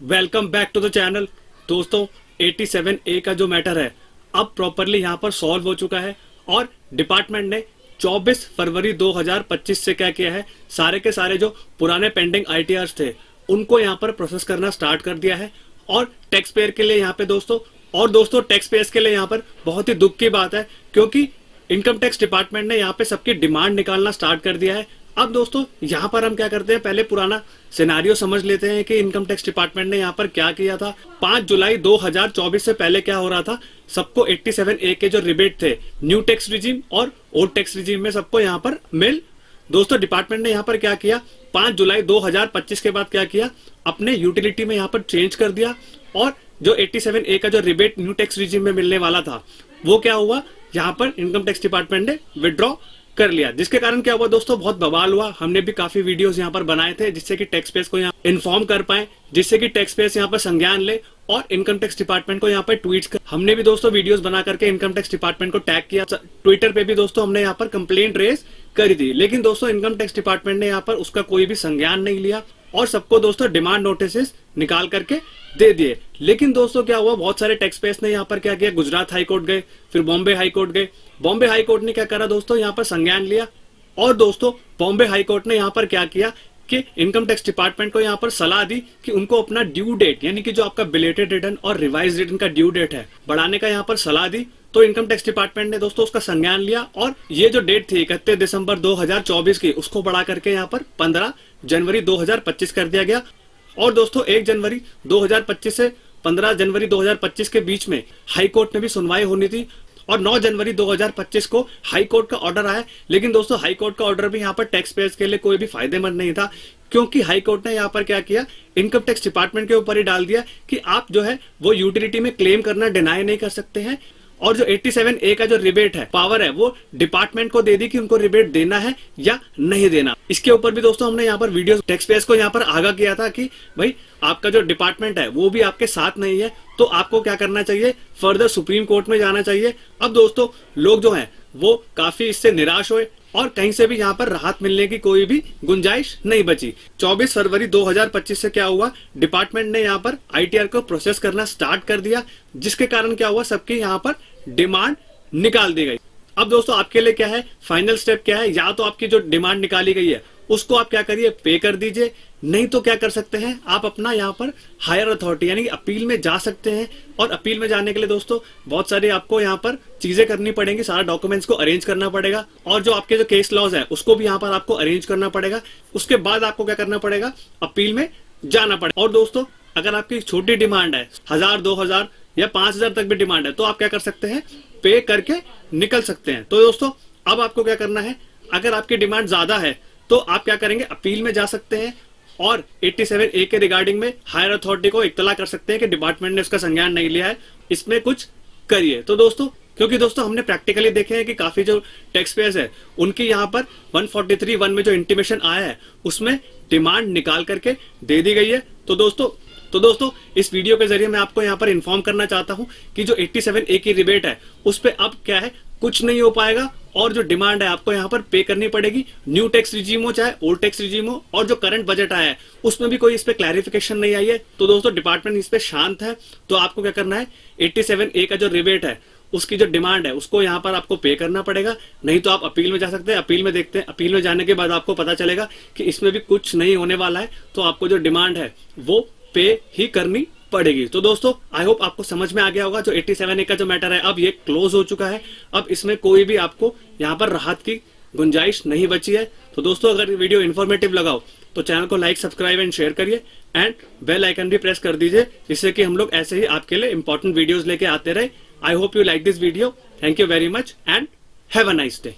Welcome back to the channel. दोस्तों 87A का जो मैटर है अब प्रॉपरली यहाँ पर सॉल्व हो चुका है और डिपार्टमेंट ने 24 फरवरी 2025 से क्या किया है, सारे के सारे जो पुराने पेंडिंग ITRs थे उनको यहाँ पर प्रोसेस करना स्टार्ट कर दिया है। और टैक्स पेयर के लिए यहाँ पे दोस्तों टैक्स पेयर्स के लिए यहाँ पर बहुत ही दुख की बात है, क्योंकि इनकम टैक्स डिपार्टमेंट ने यहाँ पे सबकी डिमांड निकालना स्टार्ट कर दिया है। अब दोस्तों यहाँ पर हम क्या करते हैं, पहले पुराना सिनेरियो समझ लेते हैं कि इनकम टैक्स डिपार्टमेंट ने यहाँ पर क्या किया था। 5 जुलाई 2024 से पहले क्या हो रहा था, सबको 87A के जो रिबेट थे न्यू टैक्स रिजीम और ओल्ड टैक्स रिजीम में सबको यहाँ पर मिल। दोस्तों डिपार्टमेंट ने यहाँ पर क्या किया, 5 जुलाई 2025 के बाद क्या किया, अपने यूटिलिटी में यहाँ पर चेंज कर दिया और जो 87A का जो रिबेट न्यू टैक्स रिजीम में मिलने वाला था वो क्या हुआ, यहाँ पर इनकम टैक्स डिपार्टमेंट ने विड्रॉ कर लिया। जिसके कारण क्या हुआ दोस्तों, बहुत बवाल हुआ। हमने भी काफी वीडियोस यहाँ पर बनाए थे जिससे कि टैक्स पेयर्स को यहाँ इन्फॉर्म कर पाए, जिससे कि टैक्स पेयर्स यहाँ पर संज्ञान ले और इनकम टैक्स डिपार्टमेंट को यहाँ पर ट्वीट कर। हमने भी दोस्तों वीडियोस बना करके इनकम टैक्स डिपार्टमेंट को टैग किया। ट्विटर पे भी दोस्तों हमने यहाँ पर कंप्लेंट रेज करी थी, लेकिन दोस्तों इनकम टैक्स डिपार्टमेंट ने यहाँ पर उसका कोई भी संज्ञान नहीं लिया और सबको दोस्तों डिमांड नोटिस निकाल करके दे दिए। लेकिन दोस्तों क्या हुआ, बहुत सारे टैक्स पेयर्स ने यहाँ पर क्या किया, गुजरात हाईकोर्ट गए, फिर बॉम्बे हाईकोर्ट गए। बॉम्बे हाईकोर्ट ने क्या करा दोस्तों, यहाँ पर संज्ञान लिया और दोस्तों बॉम्बे हाईकोर्ट ने यहाँ पर क्या किया कि इनकम टैक्स डिपार्टमेंट को यहाँ पर सलाह दी कि उनको अपना ड्यू डेट, यानी कि जो आपका बिलेटेड रिटर्न और रिवाइज रिटर्न का ड्यू डेट है, बढ़ाने का यहाँ पर सलाह दी। तो इनकम टैक्स डिपार्टमेंट ने दोस्तों उसका संज्ञान लिया और ये जो डेट थी 31 दिसंबर 2024 की, उसको बढ़ा करके यहाँ पर 15 जनवरी 2025 कर दिया गया। और दोस्तों 1 जनवरी 2025 से 15 जनवरी 2025 के बीच में हाई कोर्ट में भी सुनवाई होनी थी और 9 जनवरी 2025 को हाई कोर्ट का ऑर्डर आया। लेकिन दोस्तों हाई कोर्ट का ऑर्डर भी यहाँ पर टैक्स पेयर्स के लिए कोई भी फायदेमंद नहीं था, क्योंकि हाई कोर्ट ने यहाँ पर क्या किया, इनकम टैक्स डिपार्टमेंट के ऊपर ही डाल दिया कि आप जो है वो यूटिलिटी में क्लेम करना डिनाई नहीं कर सकते हैं। और जो 87A का जो रिबेट है, पावर है, वो डिपार्टमेंट को दे दी कि उनको रिबेट देना है या नहीं देना। इसके ऊपर भी दोस्तों हमने यहाँ पर वीडियो टैक्स पेयर्स को यहाँ पर आगाह किया था कि भाई आपका जो डिपार्टमेंट है वो भी आपके साथ नहीं है, तो आपको क्या करना चाहिए, फर्दर सुप्रीम कोर्ट में जाना चाहिए। अब दोस्तों लोग जो है वो काफी इससे निराश हुए और कहीं से भी यहाँ पर राहत मिलने की कोई भी गुंजाइश नहीं बची। 24 फरवरी 2025 से क्या हुआ, डिपार्टमेंट ने यहाँ पर ITR को प्रोसेस करना स्टार्ट कर दिया, जिसके कारण क्या हुआ, सबकी यहाँ पर डिमांड निकाल दी गई। अब दोस्तों आपके लिए क्या है, फाइनल स्टेप क्या है, या तो आपकी जो डिमांड निकाली गई है उसको आप क्या करिए, पे कर दीजिए, नहीं तो क्या कर सकते हैं, आप अपना यहाँ पर हायर अथॉरिटी यानी कि अपील में जा सकते हैं। और अपील में जाने के लिए दोस्तों बहुत सारी आपको यहाँ पर चीजें करनी पड़ेंगी, सारा डॉक्यूमेंट्स को अरेंज करना पड़ेगा और जो आपके जो केस लॉज है उसको भी यहाँ पर आपको अरेंज करना पड़ेगा। उसके बाद आपको क्या करना पड़ेगा, अपील में जाना पड़ेगा। और दोस्तों अगर आपकी छोटी डिमांड है, 1000, 2000 या 5000 तक भी डिमांड है, तो आप क्या कर सकते हैं, पे करके निकल सकते हैं। तो दोस्तों अब आपको क्या करना है, अगर आपकी डिमांड ज्यादा है तो आप क्या करेंगे, अपील में जा सकते हैं और 87A के रिगार्डिंग में हायर अथॉरिटी को इत्तला कर सकते हैं कि डिपार्टमेंट ने उसका संज्ञान नहीं लिया है, इसमें कुछ करिए। तो दोस्तों क्योंकि दोस्तों हमने प्रैक्टिकली देखे हैं कि काफी जो टैक्स पेयर्स है उनकी यहाँ पर 143(1) में जो इंटीमेशन आया है उसमें डिमांड निकाल करके दे दी गई है। तो दोस्तों इस वीडियो के जरिए मैं आपको यहाँ पर इन्फॉर्म करना चाहता हूँ कि जो 87A की रिबेट है उस पे अब क्या है, कुछ नहीं हो पाएगा और जो डिमांड है आपको यहाँ पर पे करनी पड़ेगी, न्यू टैक्स रिजीम हो चाहे ओल्ड टैक्स रिजीम हो। और जो करंट बजट आया है उसमें भी कोई इस पे क्लैरिफिकेशन नहीं आई है। तो दोस्तों डिपार्टमेंट इस पे शांत है। तो आपको क्या करना है, 87A का जो रिबेट है उसकी जो डिमांड है उसको यहाँ पर आपको पे करना पड़ेगा, नहीं तो आप अपील में जा सकते हैं। अपील में देखते हैं, अपील में जाने के बाद आपको पता चलेगा कि इसमें भी कुछ नहीं होने वाला है, तो आपको जो डिमांड है वो पे ही करनी पड़ेगी। तो दोस्तों आई होप आपको समझ में आ गया होगा। जो 87A का जो मैटर है अब ये क्लोज हो चुका है, अब इसमें कोई भी आपको यहाँ पर राहत की गुंजाइश नहीं बची है। तो दोस्तों अगर वीडियो इन्फॉर्मेटिव लगाओ तो चैनल को लाइक, सब्सक्राइब एंड शेयर करिए एंड बेल आइकन भी प्रेस कर दीजिए, जिससे कि हम लोग ऐसे ही आपके लिए इंपॉर्टेंट वीडियोस लेके आते रहे। I hope you like this video. Thank you very much and have a nice day.